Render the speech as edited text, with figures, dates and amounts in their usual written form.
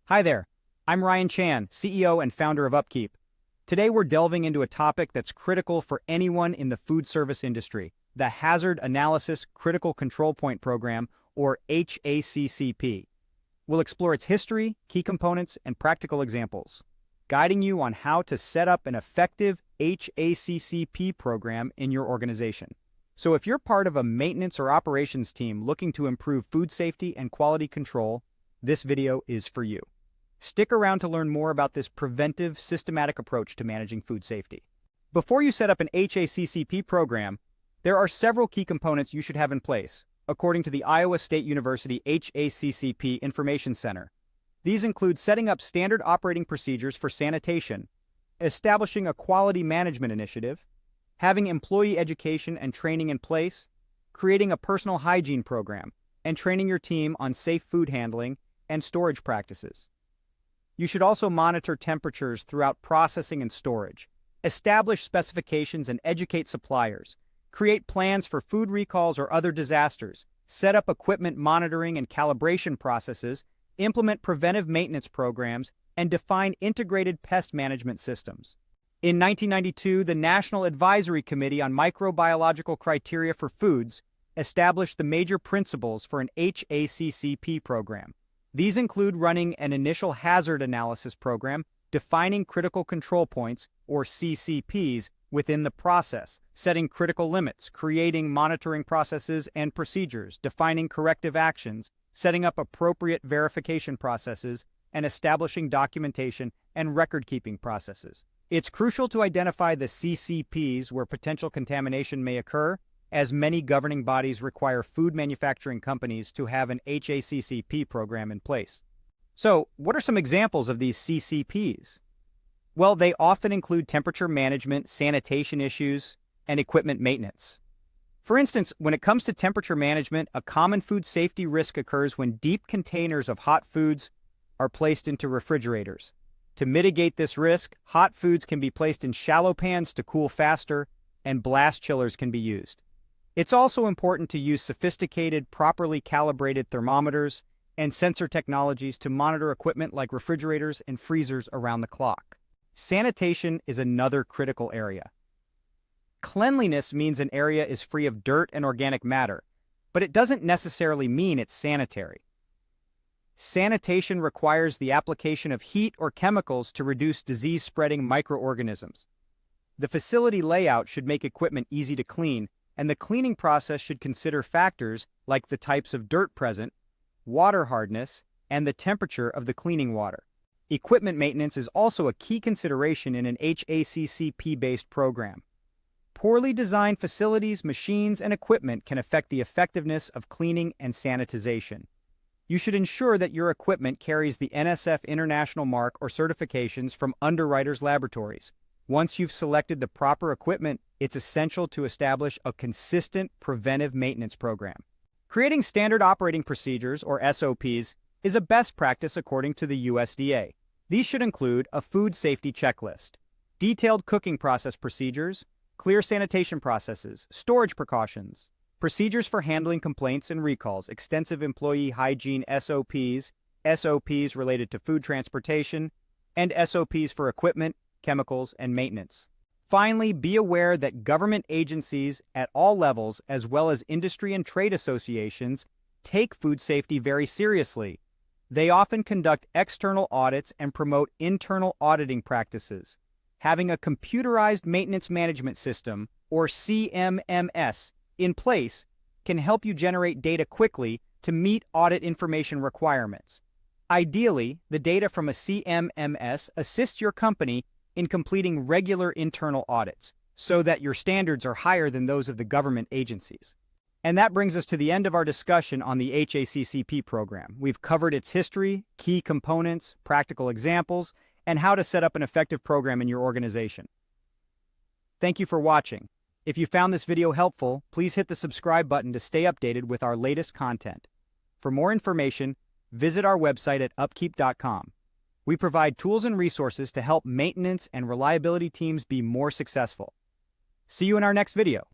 Hi there, I'm Ryan Chan, CEO and founder of UpKeep. Today we're delving into a topic that's critical for anyone in the food service industry, the Hazard Analysis Critical Control Point Program, or HACCP. We'll explore its history, key components, and practical examples, guiding you on how to set up an effective HACCP program in your organization. So if you're part of a maintenance or operations team looking to improve food safety and quality control, this video is for you. Stick around to learn more about this preventive, systematic approach to managing food safety. Before you set up an HACCP program, there are several key components you should have in place, according to the Iowa State University HACCP Information Center. These include setting up standard operating procedures for sanitation, establishing a quality management initiative, having employee education and training in place, creating a personal hygiene program, and training your team on safe food handling and storage practices. You should also monitor temperatures throughout processing and storage, establish specifications and educate suppliers, create plans for food recalls or other disasters, set up equipment monitoring and calibration processes, implement preventive maintenance programs, and define integrated pest management systems. In 1992, the National Advisory Committee on Microbiological Criteria for Foods established the major principles for an HACCP program. These include running an initial hazard analysis program, defining critical control points, or CCPs, within the process, setting critical limits, creating monitoring processes and procedures, defining corrective actions, setting up appropriate verification processes, and establishing documentation and record-keeping processes. It's crucial to identify the CCPs where potential contamination may occur, as many governing bodies require food manufacturing companies to have an HACCP program in place. So, what are some examples of these CCPs? Well, they often include temperature management, sanitation issues, and equipment maintenance. For instance, when it comes to temperature management, a common food safety risk occurs when deep containers of hot foods are placed into refrigerators. To mitigate this risk, hot foods can be placed in shallow pans to cool faster, and blast chillers can be used. It's also important to use sophisticated, properly calibrated thermometers and sensor technologies to monitor equipment like refrigerators and freezers around the clock. Sanitation is another critical area. Cleanliness means an area is free of dirt and organic matter, but it doesn't necessarily mean it's sanitary. Sanitation requires the application of heat or chemicals to reduce disease-spreading microorganisms. The facility layout should make equipment easy to clean, and the cleaning process should consider factors like the types of dirt present, water hardness, and the temperature of the cleaning water. Equipment maintenance is also a key consideration in an HACCP-based program. Poorly designed facilities, machines, and equipment can affect the effectiveness of cleaning and sanitization. You should ensure that your equipment carries the NSF International Mark or certifications from Underwriters Laboratories. Once you've selected the proper equipment, it's essential to establish a consistent preventive maintenance program. Creating standard operating procedures, or SOPs, is a best practice according to the USDA. These should include a food safety checklist, detailed cooking process procedures, clear sanitation processes, storage precautions, procedures for handling complaints and recalls, extensive employee hygiene SOPs, SOPs related to food transportation, and SOPs for equipment, chemicals, and maintenance. Finally, be aware that government agencies at all levels, as well as industry and trade associations, take food safety very seriously. They often conduct external audits and promote internal auditing practices. Having a computerized maintenance management system, or CMMS, in place can help you generate data quickly to meet audit information requirements. Ideally, the data from a CMMS assists your company in completing regular internal audits, so that your standards are higher than those of the government agencies. And that brings us to the end of our discussion on the HACCP program. We've covered its history, key components, practical examples, and how to set up an effective program in your organization. Thank you for watching. If you found this video helpful, please hit the subscribe button to stay updated with our latest content. For more information, visit our website at upkeep.com. We provide tools and resources to help maintenance and reliability teams be more successful. See you in our next video.